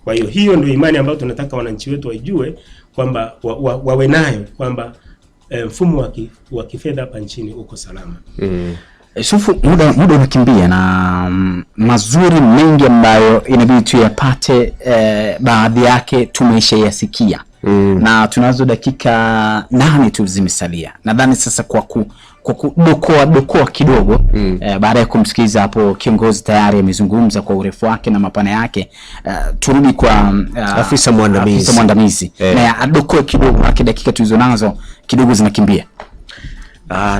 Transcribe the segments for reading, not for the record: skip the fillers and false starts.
Kwa hiyo hiyo ndio imani ambayo tunataka wananchi wetu waijue kwamba wawe nayo kwamba mfumo wa kifedha hapa nchini uko salama. Yusufu, muda unakimbia na mazuri mengi ambayo inabidi tuyapate, baadhi yake tumeshayasikia. Na tunazo dakika 8 tu zimesalia. Nadhani sasa kwa kudokoa kidogo, baada ya kumsikiliza hapo kiongozi tayari amezungumza kwa urefu wake na mapana yake, turudi kwa afisa mwandamizi. Na adokoe kidogo, haki dakika tulizo nazo kidogo zinakimbia.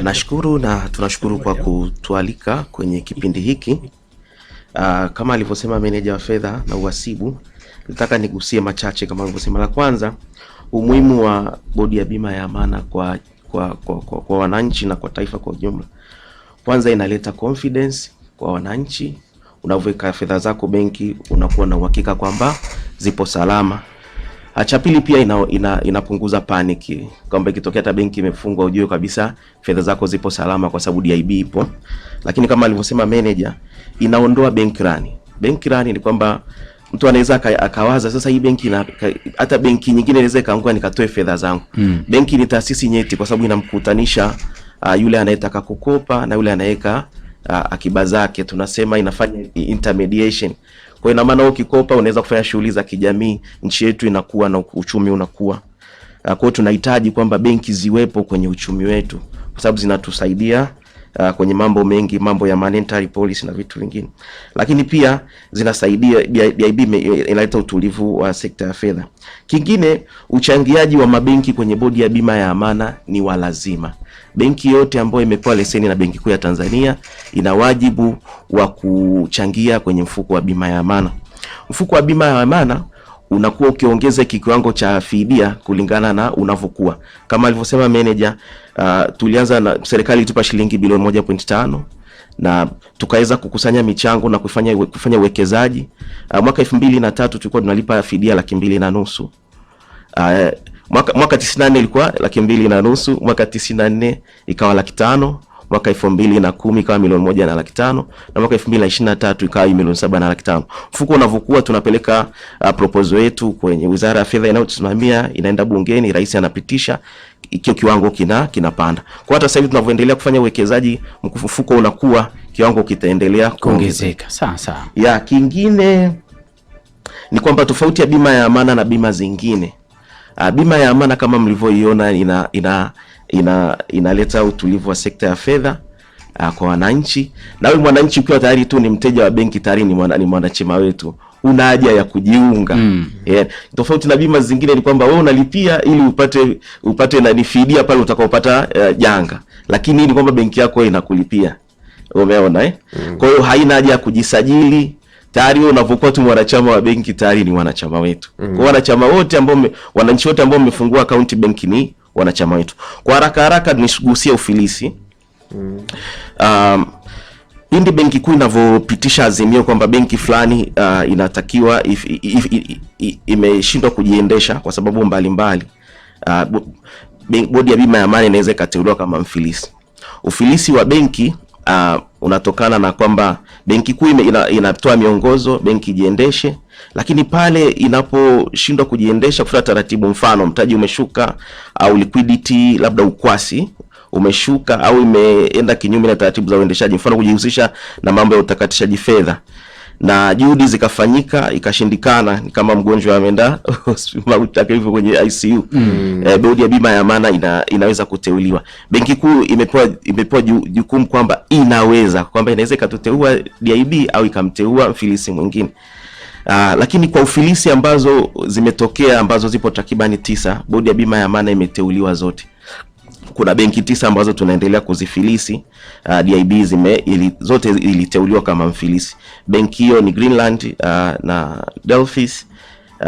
Nashukuru na tunashukuru kwa kutualika kwenye kipindi hiki. Kama alivyosema meneja wa fedha na uhasibu, nataka nigusie machache kama alivyosema. La kwanza, umuhimu wa bodi ya bima ya amana kwa wananchi na kwa taifa kwa ujumla. Kwanza, inaleta confidence kwa wananchi. Unaweka fedha zako benki, unakuwa na uhakika kwamba zipo salama. Cha pili, pia inapunguza paniki kwamba ikitokea hata benki imefungwa ujue kabisa fedha zako zipo salama kwa sababu DIB ipo. Lakini kama alivyosema manager, inaondoa bank run. Bank run ni kwamba mtu anaweza akawaza sasa hii benki na hata benki nyingine inaweza kaangua nikatoe fedha zangu. Benki ni taasisi nyeti kwa sababu inamkutanisha yule anayetaka kukopa na yule anayeweka akiba zake. Tunasema inafanya intermediation. Kwa ina maana ukikopa unaweza kufanya shughuli za kijamii, nchi yetu inakuwa na uchumi unakuwa. Kwa hiyo tunahitaji kwamba benki ziwepo kwenye uchumi wetu kwa sababu zinatusaidia kwenye mambo mengi, mambo ya monetary policy na vitu vingine. Lakini pia zinasaidia DIB inaleta utulivu wa sekta ya fedha. Kingine, uchangiaji wa mabenki kwenye bodi ya bima ya amana ni wa lazima. Benki yote ambayo imepewa leseni na Benki Kuu ya Tanzania ina wajibu wa kuchangia kwenye mfuko wa bima ya amana. Mfuko wa bima ya amana unakuwa ukiongeza kiwango cha fidia kulingana na unavyokuwa. Kama alivyosema manager, tulianza na serikali itupa shilingi bilioni 1.5 na tukaweza kukusanya michango na kufanya uwekezaji. Mwaka 2003 tulikuwa tunalipa fidia 2.5 laki. Mwaka 94 ilikuwa 2.5 laki, mwaka 94 ikawa 500,000, mwaka 2010 ikawa 1.5 milioni, na mwaka 2023 ikawa 7.5 milioni. Mfuko unavyokuwa tunapeleka proposal yetu kwenye Wizara ya Fedha inayotusimamia, inaenda bungeni, rais anapitisha, ikio kiwango kinapanda. Kwa hata sasa hivi tunavyoendelea kufanya uwekezaji, mfuko unakuwa, kiwango kitaendelea kuongezeka. Sawa. Ya kingine ni kwamba tofauti ya bima ya amana na bima zingine, bima ya amana kama mlivyoiona inaleta utulivu wa sekta ya fedha kwa wananchi. Na wewe mwananchi ukiwa tayari tu ni mteja wa benki, tayari ni mwanachama wetu, una haja ya kujiunga. Tofauti na bima zingine ni kwamba wewe unalipia ili upate na fidia pale utakaopata janga, lakini ni kwamba benki yako inakulipia. Umeona Kwa hiyo haina haja ya kujisajili. Tayari wewe unapokuwa tu mwanachama wa benki tayari ni wanachama wetu. Kwa wanachama wote ambao wananchi wote ambao wamefungua akaunti benki ni wanachama wetu. Kwa haraka nishigusie ufilisi. Pindi Benki Kuu inavyopitisha azimio kwamba benki fulani inatakiwa imeshindwa kujiendesha kwa sababu mbalimbali, bodi ya bima ya amana inaweza ikateuliwa kama mfilisi. Ufilisi wa benki unatokana na kwamba Benki Kuu inatoa miongozo benki jiendeshe, lakini pale inaposhindwa kujiendesha kufuata taratibu, mfano mtaji umeshuka au liquidity labda ukwasi umeshuka au imeenda kinyume na taratibu za uendeshaji, mfano kujihusisha na mambo ya utakatishaji fedha, na juhudi zikafanyika ikashindikana, kama mgonjwa ameenda hospitali hivyo kwenye ICU, bodi ya bima ya amana inaweza kuteuliwa. Benki Kuu imepewa jukumu kwamba inaweza ikatuteua DIB au ikamteua mfilisi mwingine. Lakini kwa ufilisi ambazo zimetokea, ambazo zipo takribani 9, bodi ya bima ya amana imeteuliwa zote. Kuna benki 9 ambazo tunaendelea kuzifilisi. DIB zote iliteuliwa kama mfilisi. Benki hiyo ni Greenland na Delphis.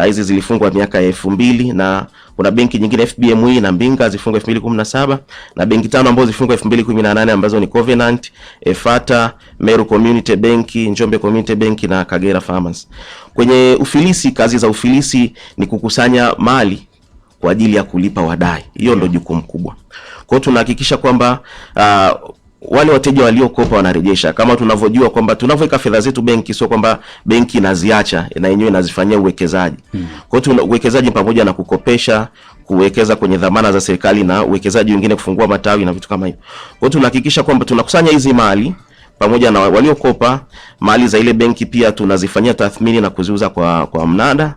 Hizi zilifungwa miaka ya 2000, na kuna benki nyingine FBME na Mbinga zilifungwa 2017, na benki 5 ambazo zilifungwa 2018 ambazo ni Covenant, Efata, Meru Community Bank, Njombe Community Bank na Kagera Farmers. Kwenye ufilisi, kazi za ufilisi ni kukusanya mali kwa ajili ya kulipa wadai. Hiyo ndio jukumu kubwa. Kwa hiyo tunahakikisha kwamba wale wateja waliokopa wanarejesha. Kama tunavyojua kwamba tunavyoweka fedha zetu benki, sio kwamba benki inaziacha na yenyewe inazifanyia uwekezaji. Kwa hiyo uwekezaji pamoja na kukopesha, kuwekeza kwenye dhamana za serikali na uwekezaji wengine kufungua matawi na vitu kama hivyo. Kwa hiyo tunahakikisha kwamba tunakusanya hizi mali pamoja na waliokopa mali za ile benki, pia tunazifanyia tathmini na kuziuza kwa mnada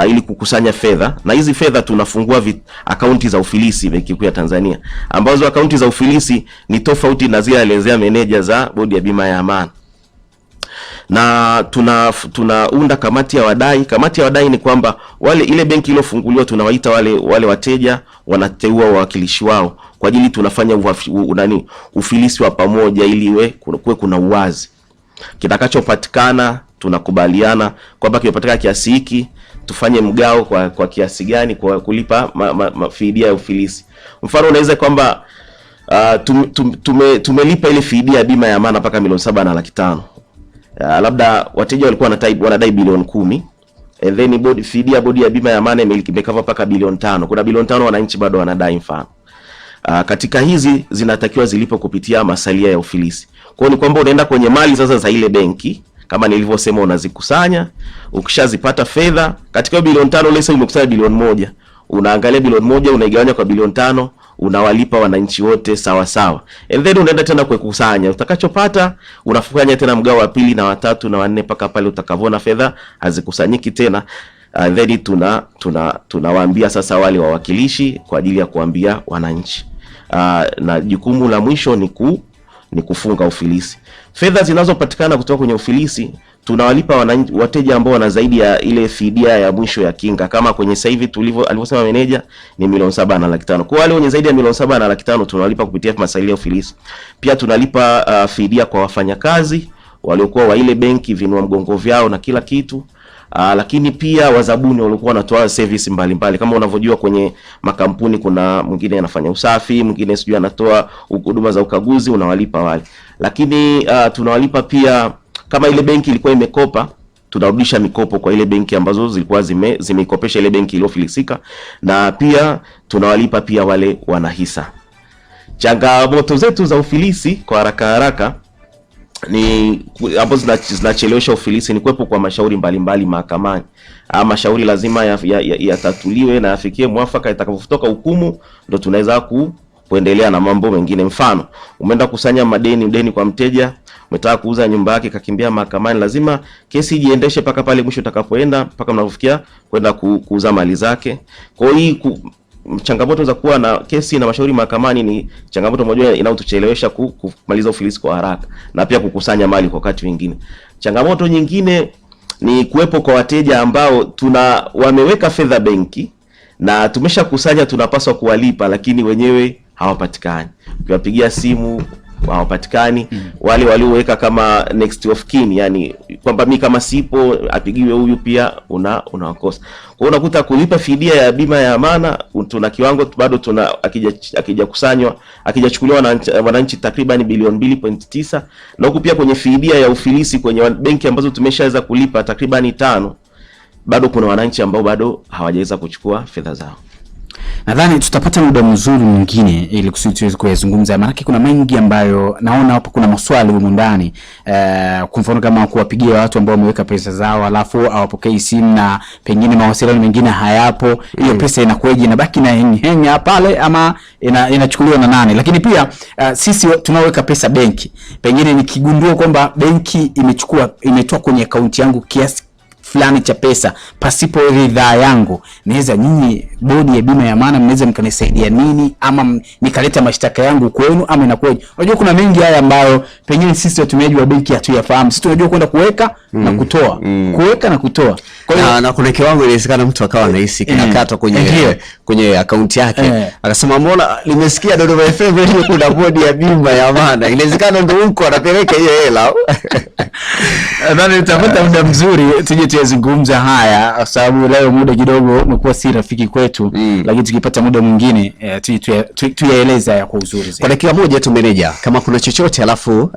ili kukusanya fedha. Na hizi fedha tunafungua akaunti za ufilisi Benki Kuu ya Tanzania, ambazo akaunti za ufilisi ni tofauti na zile alielezea meneja za Bodi ya Bima ya Amana. Na tunaunda kamati ya wadai. Kamati ya wadai ni kwamba ile benki iliyofunguliwa tunawaita wale wateja, wanateua wawakilishi wao kwa ajili tunafanya ufilisi wa pamoja ili kuwe kuna uwazi. Kitakachopatikana tunakubaliana kwamba kimepatikana kiasi hiki, tufanye mgao kwa kiasi gani kwa kulipa fidia ya ufilisi. Mfano unaweza kwamba tumelipa ile fidia ya bima ya amana mpaka milioni 7.5 labda wateja walikuwa wanadai bilioni 10, and then fidia bodi ya bima ya amana imekava mpaka bilioni 5. Kuna bilioni 5 wananchi bado wanadai mfano. Katika hizi zinatakiwa zilipo kupitia masalia ya ufilisi. Kwa hiyo ni kwamba unaenda kwenye mali sasa za ile benki, kama nilivyosema, unazikusanya. Ukishazipata fedha katika bilioni 5, lesa umekusanya bilioni 1, unaangalia bilioni 1 unaigawanya kwa bilioni 5, unawalipa wananchi wote sawa sawa, and then unaenda tena kukusanya. Utakachopata unafanya tena mgao wa pili na wa tatu na wa nne mpaka pale utakavona fedha hazikusanyiki tena. Then tunawaambia sasa wale wawakilishi kwa ajili ya kuambia wananchi. Na jukumu la mwisho ni kufunga ufilisi. Fedha zinazopatikana kutoka kwenye ufilisi tunawalipa wananchi, wateja ambao wana zaidi ya ile fidia ya mwisho ya kinga. Kama kwenye sasa hivi alivyosema meneja ni milioni 7.5. Kwa wale wenye zaidi ya milioni 7.5 tunawalipa kupitia masalia ya ufilisi. Pia tunalipa fidia kwa wafanyakazi waliokuwa wa ile benki, vinua mgongo vyao na kila kitu. Lakini pia wazabuni walikuwa wanatoa service mbalimbali. Kama unavyojua kwenye makampuni kuna mwingine anafanya usafi, mwingine sijui anatoa huduma za ukaguzi, unawalipa wale. Lakini tunawalipa pia kama ile benki ilikuwa imekopa, tunarudisha mikopo kwa ile benki ambazo zilikuwa zimeikopesha ile benki iliyofilisika, na pia tunawalipa pia wale wanahisa. Changamoto zetu za ufilisi kwa haraka ni ambazo zinachelewesha ufilisi ni kuwepo kwa mashauri mbalimbali mahakamani. Mashauri lazima yatatuliwe na yafikie mwafaka. Itakapotoka hukumu ndo tunaweza kuendelea na mambo mengine. Mfano, umeenda kusanya deni kwa mteja, umetaka kuuza nyumba yake, kakimbia mahakamani, lazima kesi ijiendeshe paka pale mwisho utakapoenda, paka mnafikia kwenda kuuza mali zake. Kwa hiyo changamoto za kuwa na kesi na mashauri mahakamani ni changamoto moja inayotuchelewesha kumaliza ufilisi kwa haraka na pia kukusanya mali kwa wakati mwingine. Changamoto nyingine ni kuwepo kwa wateja ambao wameweka fedha benki na tumeshakusanya, tunapaswa kuwalipa, lakini wenyewe hawapatikani. Ukiwapigia simu hawapatikani. Wale walioweka kama next of kin, yani kwamba mimi kama sipo apigiwe huyu, pia unawakosa. Kwa hiyo unakuta kulipa fidia ya bima ya amana tuna kiwango bado akijachukuliwa na wananchi takriban bilioni 2.9, na huku pia kwenye fidia ya ufilisi kwenye benki ambazo tumeshaweza kulipa takriban 5, bado kuna wananchi ambao bado hawajaweza kuchukua fedha zao. Nadhani tutapata muda mzuri mwingine ili tuweze kuyazungumza, maana kuna mengi ambayo naona hapo kuna maswali huko ndani. Kwa mfano kama kuwapigia watu ambao wameweka pesa zao alafu hawapokei simu na pengine mawasiliano mengine hayapo, hiyo pesa inakueje, inabaki na henya pale ama inachukuliwa na nani? Lakini pia sisi tunaweka pesa benki, pengine nikigundua kwamba benki imetoa kwenye akaunti yangu kiasi fulani cha pesa pasipo ridhaa yangu, naweza nyinyi bodi ya bima ya amana mnaweza mkanisaidia nini, ama nikaleta mashtaka yangu kwenu, ama inakuwaje? Unajua kuna mengi haya ambayo pengine sisi watumiaji wa benki hatuyafahamu. Sisi tunajua kwenda kuweka na kutoa, kuweka na kutoa. Kwa hiyo na kuna kiwango inawezekana mtu akawa anahisi kinakatwa kwenye akaunti yake, akasema mbona nimesikia Dodoma FM leo kuna bodi ya bima ya amana, inawezekana ndio huko anapeleka hiyo hela. Nadhani tutapata muda mzuri tuje tuzungumza haya, kwa sababu leo muda kidogo umekuwa si rafiki kwetu, lakini tukipata muda mwingine tuyaeleza haya kwa uzuri zaidi. Kwa dakika moja tu meneja, kama kuna chochote, alafu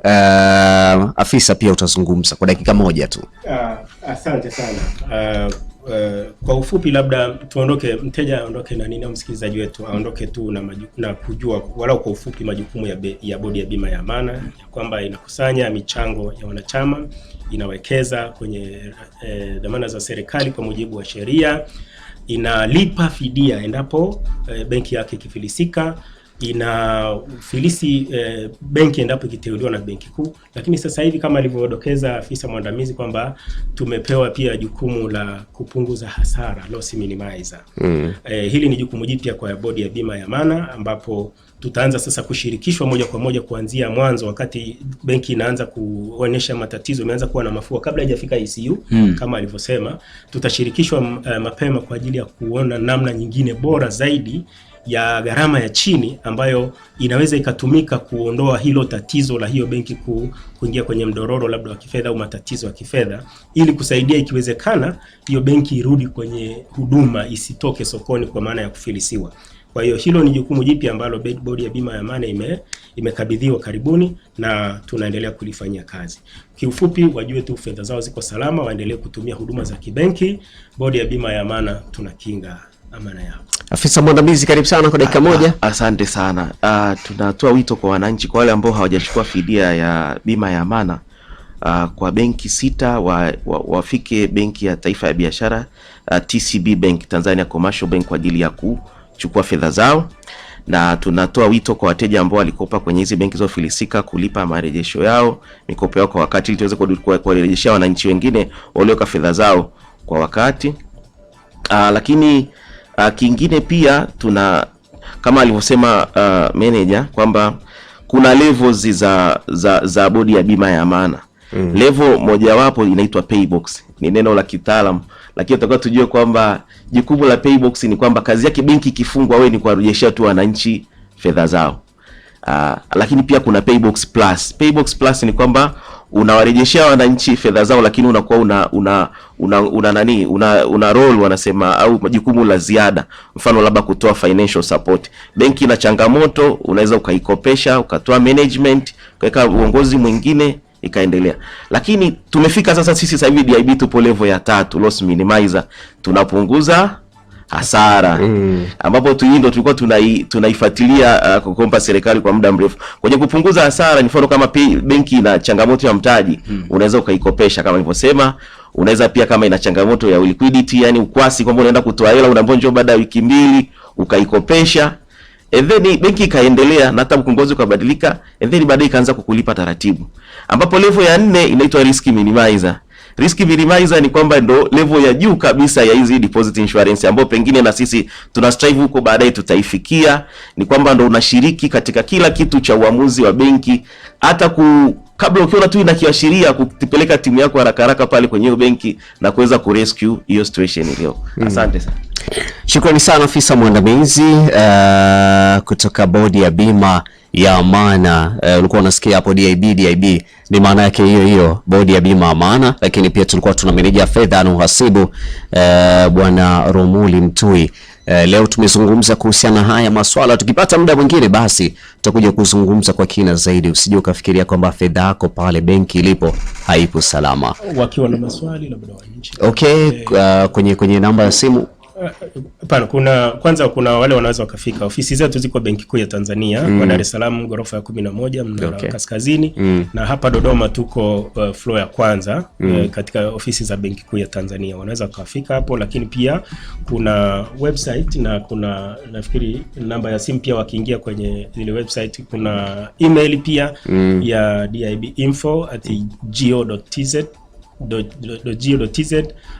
afisa pia utazungumza kwa dakika moja tu. Asante sana. kwa ufupi labda tuondoke, mteja aondoke na nini, au msikilizaji wetu aondoke tu na kujua walau kwa ufupi majukumu ya bodi ya bima ya amana, ya kwamba inakusanya michango ya wanachama, inawekeza kwenye dhamana za serikali kwa mujibu wa sheria, inalipa fidia endapo benki yake ikifilisika, inafilisi benki endapo ikiteuliwa na benki kuu. Lakini sasa hivi kama alivyodokeza afisa mwandamizi kwamba tumepewa pia jukumu la kupunguza hasara, loss minimizer. Hili ni jukumu jipya kwa bodi ya bima ya amana, ambapo tutaanza sasa kushirikishwa moja kwa moja kuanzia mwanzo, wakati benki inaanza kuonyesha matatizo, imeanza kuwa na mafua kabla haijafika ICU. Kama alivyosema, tutashirikishwa mapema kwa ajili ya kuona namna nyingine bora zaidi ya gharama ya chini ambayo inaweza ikatumika kuondoa hilo tatizo la hiyo benki kuingia kwenye mdororo labda wa kifedha au matatizo ya kifedha, ili kusaidia ikiwezekana hiyo benki irudi kwenye huduma, isitoke sokoni kwa maana ya kufilisiwa. Kwa hiyo hilo ni jukumu jipya ambalo bodi ya bima ya amana imekabidhiwa karibuni, na tunaendelea kulifanyia kazi. Kiufupi, wajue tu fedha zao ziko salama, waendelee kutumia huduma za kibenki. Bodi ya bima ya amana tunakinga amana yao. Afisa mwandamizi, karibu sana kwa dakika moja. Asante sana. Tunatoa wito kwa wananchi, kwa wale ambao hawajachukua fidia ya bima ya amana, kwa benki 6 wafike benki ya taifa ya biashara, TCB Bank, Tanzania Commercial Bank, kwa ajili ya kuchukua fedha zao. Na tunatoa wito kwa wateja ambao walikopa kwenye hizi benki zilizofilisika kulipa marejesho yao, mikopo yao kwa wakati, ili tuweze kuwarejeshea wananchi wengine walioka fedha zao kwa wakati. Lakini kingine pia kama alivyosema manager kwamba kuna levels za bodi ya bima ya amana. Level mojawapo inaitwa paybox. Ni neno la kitaalamu, lakini tutakuwa tujue kwamba jukumu la paybox ni kwamba kazi yake benki ikifungwa, wewe ni kuwarejeshea tu wananchi fedha zao. Lakini pia kuna paybox plus. Paybox plus ni kwamba unawarejeshea wananchi fedha zao, lakini unakuwa una role wanasema, au majukumu la ziada, mfano labda kutoa financial support. Benki ina changamoto, unaweza ukaikopesha, ukatoa management, ukaweka uongozi mwingine, ikaendelea. Lakini tumefika sasa sisi sasa hivi DIB tupo level ya 3, loss minimizer, tunapunguza hasara. Ambapo tulikuwa tunaifuatilia kukompa serikali kwa muda mrefu. Kwenye kupunguza hasara, ni mfano kama benki ina changamoto ya mtaji, unaweza ukaikopesha kama nilivyosema. Unaweza pia kama ina changamoto ya liquidity, yani ukwasi, kwamba unaenda kutoa hela unaambiwa njoo baada ya wiki 2, ukaikopesha. And then benki ikaendelea na hata mkongozi ukabadilika, and then baadaye ikaanza kukulipa taratibu. Ambapo level ya 4 inaitwa risk minimizer. Risk minimizer ni kwamba ndo level ya juu kabisa ya hizi deposit insurance, ambapo pengine na sisi tuna strive huko baadaye tutaifikia. Ni kwamba ndo unashiriki katika kila kitu cha uamuzi wa benki, hata kabla ukiona tu inakiashiria kupeleka timu yako haraka pale kwenye hiyo benki na kuweza kurescue hiyo situation leo. Asante sana. Shukrani sana afisa mwandamizi kutoka bodi ya bima ya amana. Ulikuwa unasikia hapo DIB ni maana yake hiyo bodi ya bima amana, lakini pia tulikuwa tuna meneja fedha na uhasibu bwana Romuli Mtui. Leo tumezungumza kuhusiana haya maswala. Tukipata muda mwingine basi tutakuja kuzungumza kwa kina zaidi. Usije ukafikiria kwamba fedha yako pale benki ilipo haipo salama. Wakiwa na maswali labda wananchi. Okay, kwenye namba ya simu. Hapana, kuna wale wanaweza wakafika. Ofisi zetu ziko Benki Kuu ya Tanzania kwa Dar es Salaam ghorofa ya 11 Mnara Kaskazini, na hapa Dodoma tuko floor ya kwanza katika ofisi za Benki Kuu ya Tanzania. Wanaweza kufika hapo, lakini pia kuna website na kuna nafikiri namba ya simu pia, wakiingia kwenye ile website kuna email pia ya dibinfo@go.tz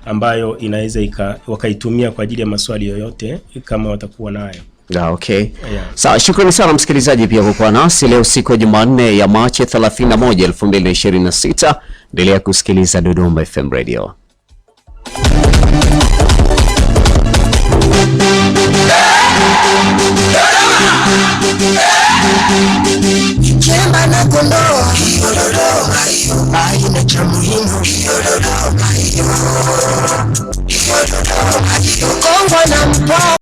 ambayo inaweza wakaitumia kwa ajili ya maswali yoyote kama watakuwa nayo. Okay. Yeah. Sawa, shukrani sana msikilizaji pia kwa kuwa nasi leo siku ya Jumanne ya Machi 31, 2026. Endelea kusikiliza Dodoma FM Radio. Chemba na kondoo hiyo Dodoma hiyo, haina cha muhimu hiyo Dodoma hiyo, Kongwa na Mpo.